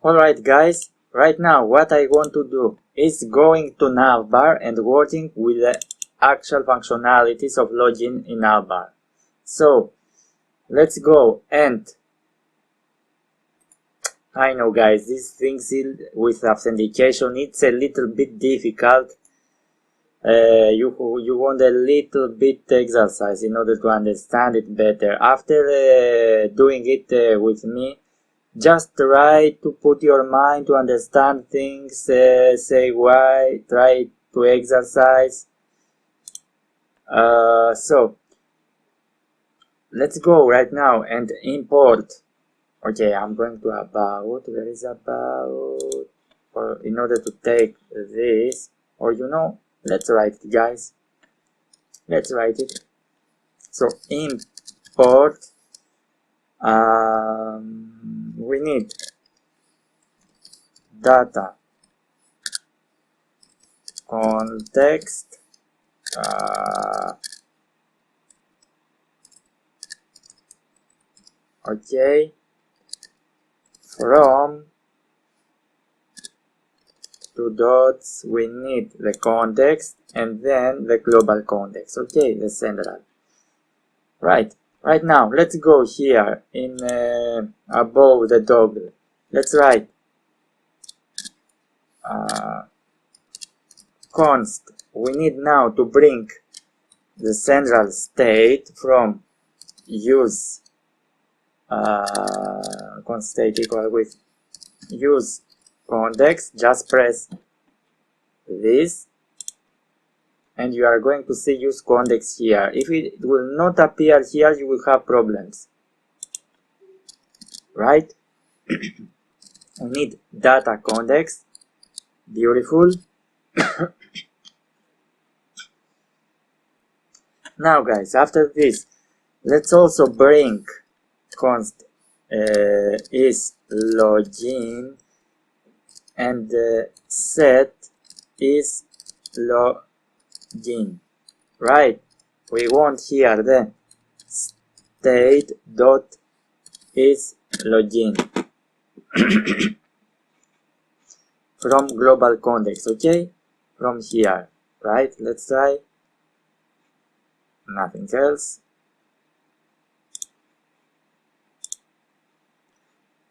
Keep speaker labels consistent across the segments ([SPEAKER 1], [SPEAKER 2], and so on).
[SPEAKER 1] Alright guys, right now what I want to do is going to navbar and working with the actual functionalities of login in navbar. So let's go, and I know guys, these things with authentication, it's a little bit difficult. You want a little bit exercise in order to understand it better. After doing it with me, just try to put your mind to understand things, say why, try to exercise. So let's go right now and import. Okay, I'm going to about, where is about, or in order to take this, or let's write it guys, let's write it. So import, we need data context, okay, from two dots we need the context and then the global context, okay, the central. Right now let's go here in above the toggle, let's write const. We need now to bring the central state from use const state equal with use context. Just press this and you are going to see use context here. If it will not appear here, you will have problems, right? We need data context, beautiful. Now guys, after this, let's also bring const is login and set is login, right? We want here the state dot is login from global context, okay, from here, right? Let's try. Nothing else.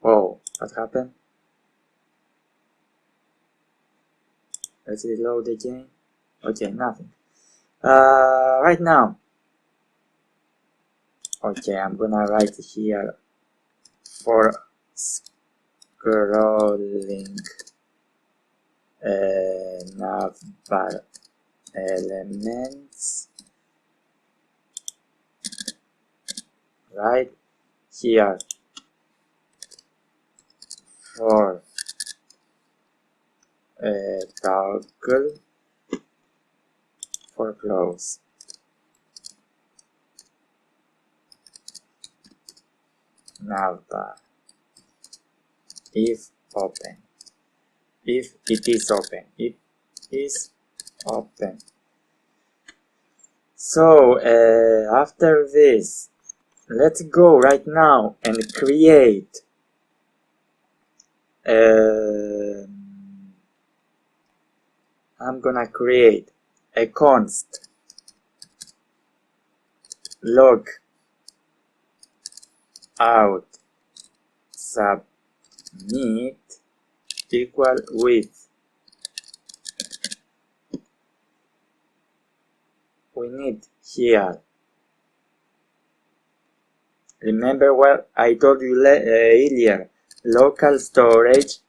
[SPEAKER 1] Oh, what happened? Let's reload again. Okay, nothing. Right now, okay, I'm gonna write here for scrolling navbar elements, right here for toggle for close. Navbar if open, if it is open, it is open. So after this, let's go right now and create I'm gonna create a const log out submit equal with, we need here, remember what I told you earlier, local storage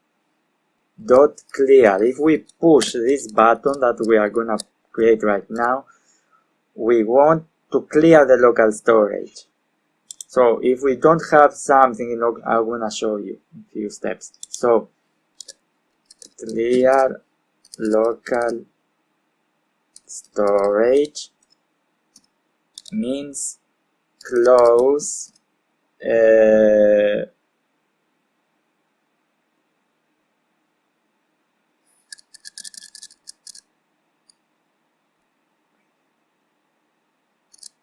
[SPEAKER 1] dot clear. If we push this button that we are gonna create right now, we want to clear the local storage. So if we don't have something, I'm gonna show you a few steps. So clear local storage means close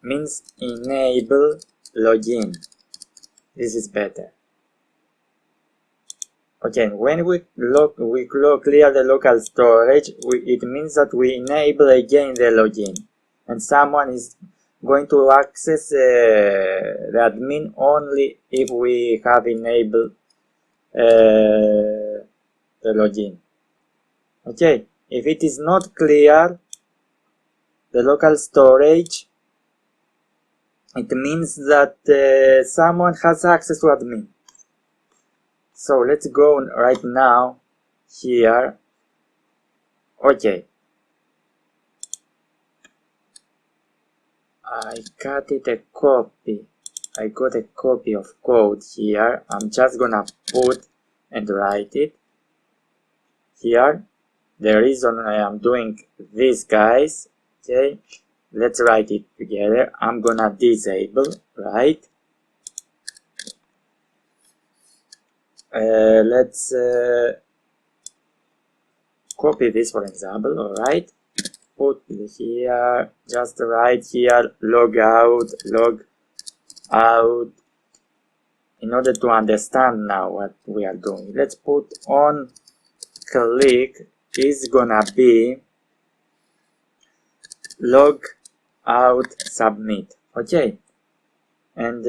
[SPEAKER 1] means enable login. This is better. Okay, when we clear the local storage, it means that we enable again the login, and someone is going to access the admin only if we have enabled the login. Okay, if it is not clear the local storage, it means that someone has access to admin. So let's go right now here. Okay, I got a copy of code here. I'm just gonna put and write it here. The reason I am doing this, guys, okay, let's write it together. I'm gonna disable, right? Let's copy this, for example. All right, put here, just write here logout, log out, in order to understand now what we are doing. Let's put on click is gonna be log out submit. Okay, and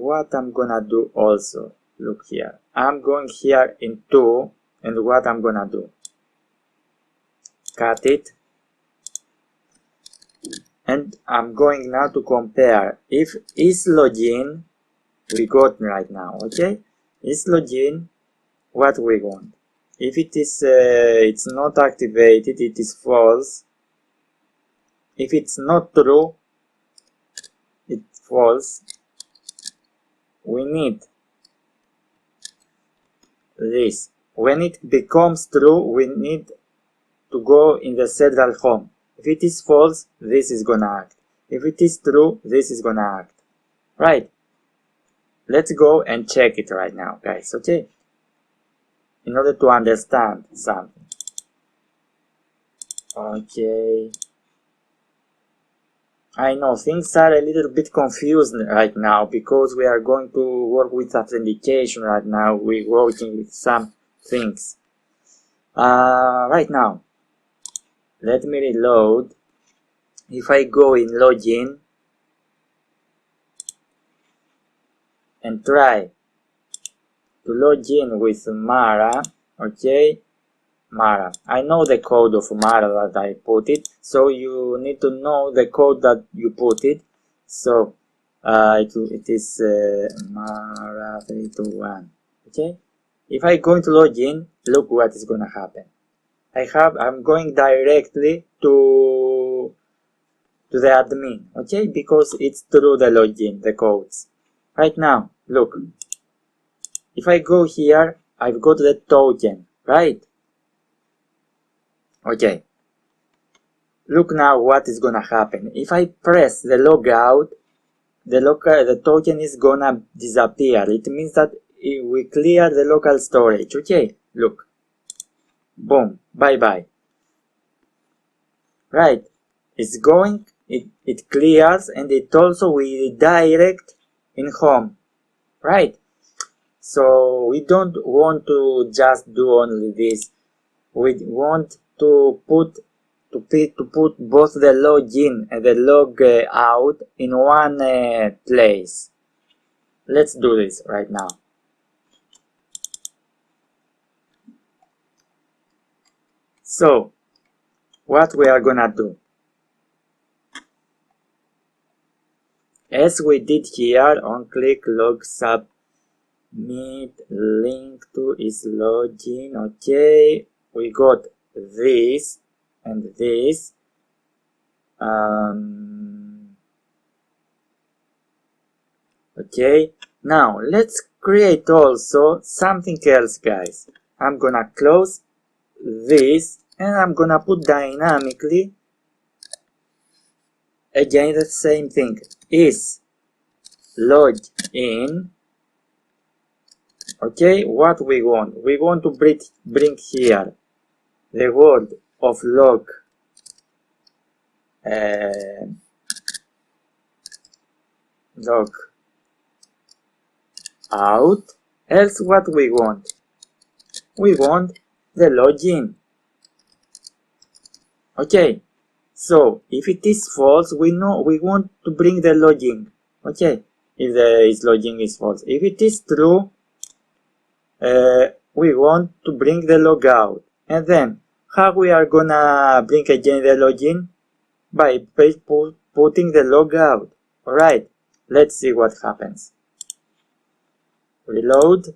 [SPEAKER 1] what I'm gonna do also, look here, I'm going here in 2, and what I'm gonna do, cut it, and I'm going now to compare if is login we got right now. Okay, is login what we want. If it is it's not activated, it is false. If it's not true, it's false. We need this. When it becomes true, we need to go in the central home. If it is false, this is gonna act. If it is true, this is gonna act. Right? Let's go and check it right now, guys. Okay? In order to understand something. Okay. I know things are a little bit confused right now because we are going to work with authentication right now. We're working with some things. Right now, let me reload. If I go in login and try to log in with Mara, okay, Mara. I know the code of Mara that I put it, so you need to know the code that you put it. So it is Mara 321. Okay. If I go into login, look what is gonna happen. I'm going directly to the admin. Okay, because it's through the login, the codes. Right now, look. If I go here, I've got the token, right? Okay. Look now what is gonna happen. If I press the logout, the token is gonna disappear. It means that we clear the local storage. Okay, look. Boom. Bye-bye. Right. It's going, it clears, and it also will redirect in home. Right. So we don't want to just do only this. We want to put both the login and the log out in one place. Let's do this right now. So what we are gonna do, as we did here on click log submit link to is login. Okay, we got this and this. Okay, now let's create also something else, guys. I'm gonna close this and I'm gonna put dynamically again the same thing, is log in. Okay, what we want to bring here the word of log log out. Else what we want, We want the login. Okay, so if it is false, we know we want to bring the login. Okay, if its login is false. If it is true, we want to bring the logout. And then how we are gonna bring again the login? By putting the logout. Alright, let's see what happens. Reload.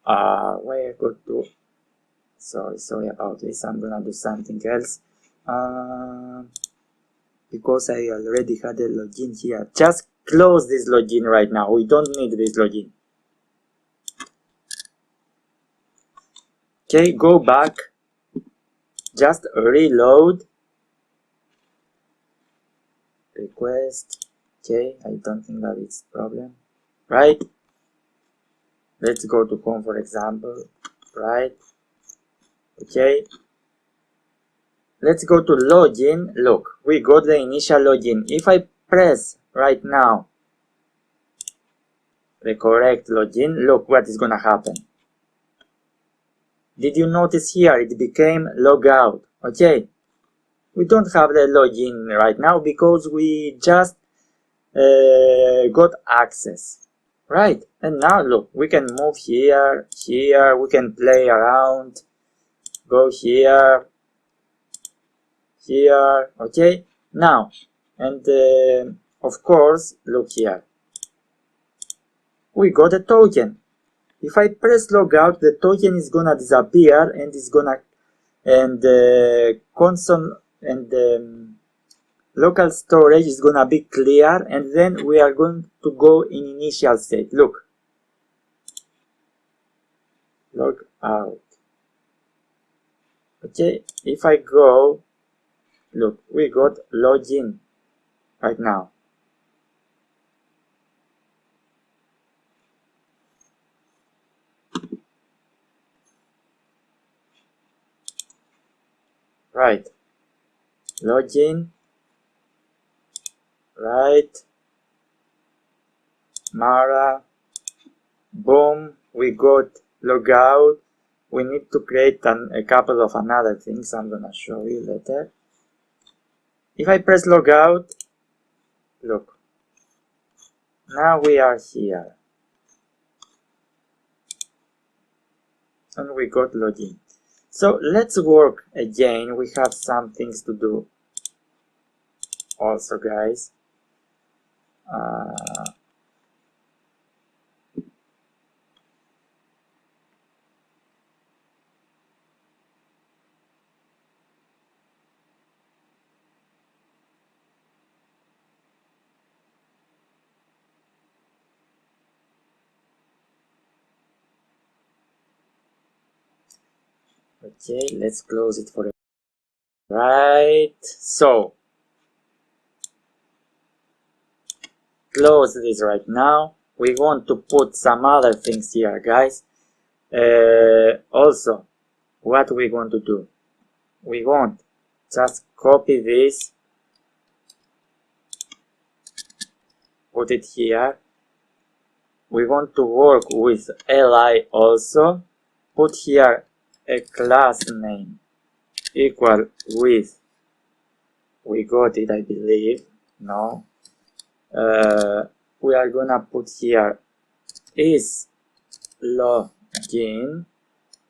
[SPEAKER 1] Where I go to? Sorry about this. I'm gonna do something else. Because I already had a login here. Just close this login right now. We don't need this login. Okay, go back. Just reload. Request. Okay, I don't think that it's a problem. Right? Let's go to home, for example. Right? Okay. Let's go to login. Look, we got the initial login. If I press right now the correct login, look what is gonna happen. Did you notice here it became logout? Okay. We don't have the login right now because we just got access. Right. And now look, we can move here, we can play around, go here, okay. Now, and of course, look here. We got a token. If I press logout, the token is gonna disappear and is gonna console and local storage is gonna be clear, and then we are going to go in initial state. Look, log out. Okay, if I go, look, we got login right now. Right, login, right, Mara, boom, we got logout. We need to create a couple of another things I'm gonna show you later. If I press logout, look, now we are here and we got login. So let's work again. We have some things to do also, guys. Okay, let's close it for a right. So close this right now. We want to put some other things here, guys. Also, what we want to do? We want just copy this, put it here. We want to work with li also. Put here a class name equal with, we got it, I believe. No, we are gonna put here is login,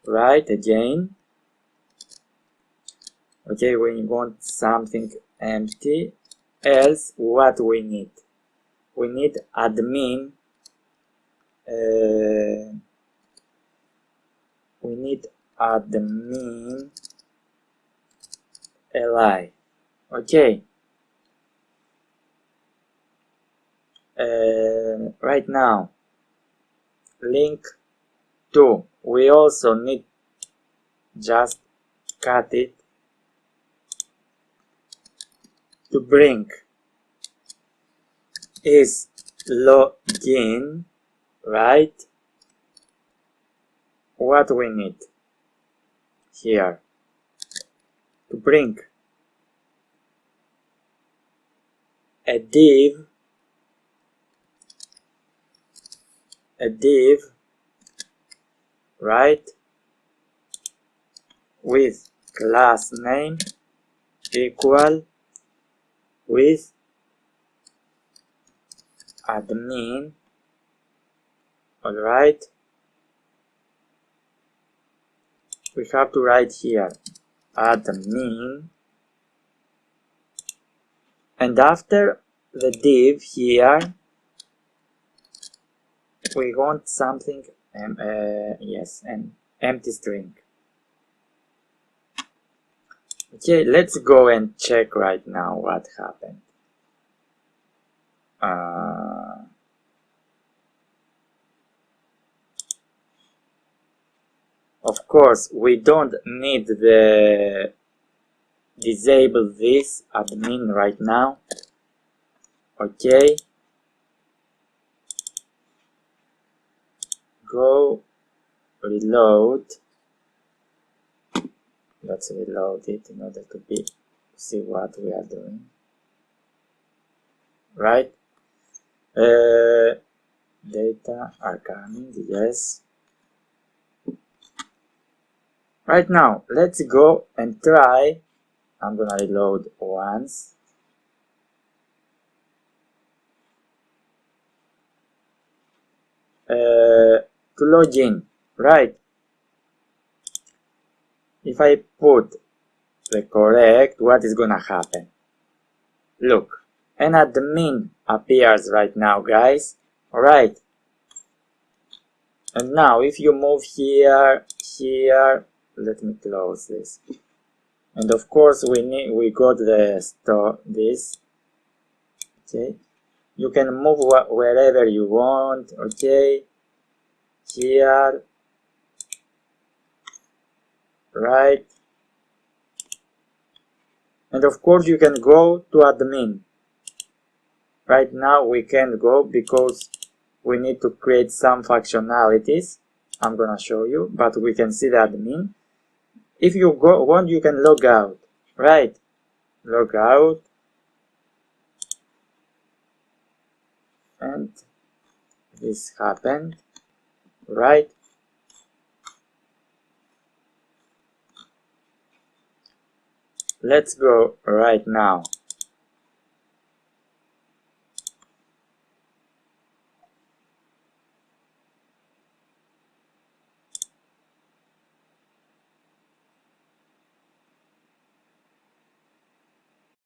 [SPEAKER 1] right? Again, okay, we want something empty. Else, what we need? We need admin. We need admin li. Okay. Right now, link to. We also need just cut it to bring is login, right? What we need here to bring a div right, with class name equal with admin. Alright, we have to write here admin, and after the div here we want something, yes, an empty string. Okay, let's go and check right now what happened. Of course, we don't need the disable this admin right now. Okay, go reload. Let's reload it in order to see what we are doing. Right? Data are coming, yes. Right now, let's go and try. I'm gonna reload once. To log in, right? If I put the correct, what is gonna happen? Look, an admin appears right now, guys. Alright. And now if you move here, let me close this. And of course we got the store this. Okay. You can move wherever you want, okay? Here. Right. And of course you can go to admin. Right now we can't go because we need to create some functionalities. I'm gonna show you, but we can see the admin. If you want, you can log out, right? Log out, and this happened, right? Let's go right now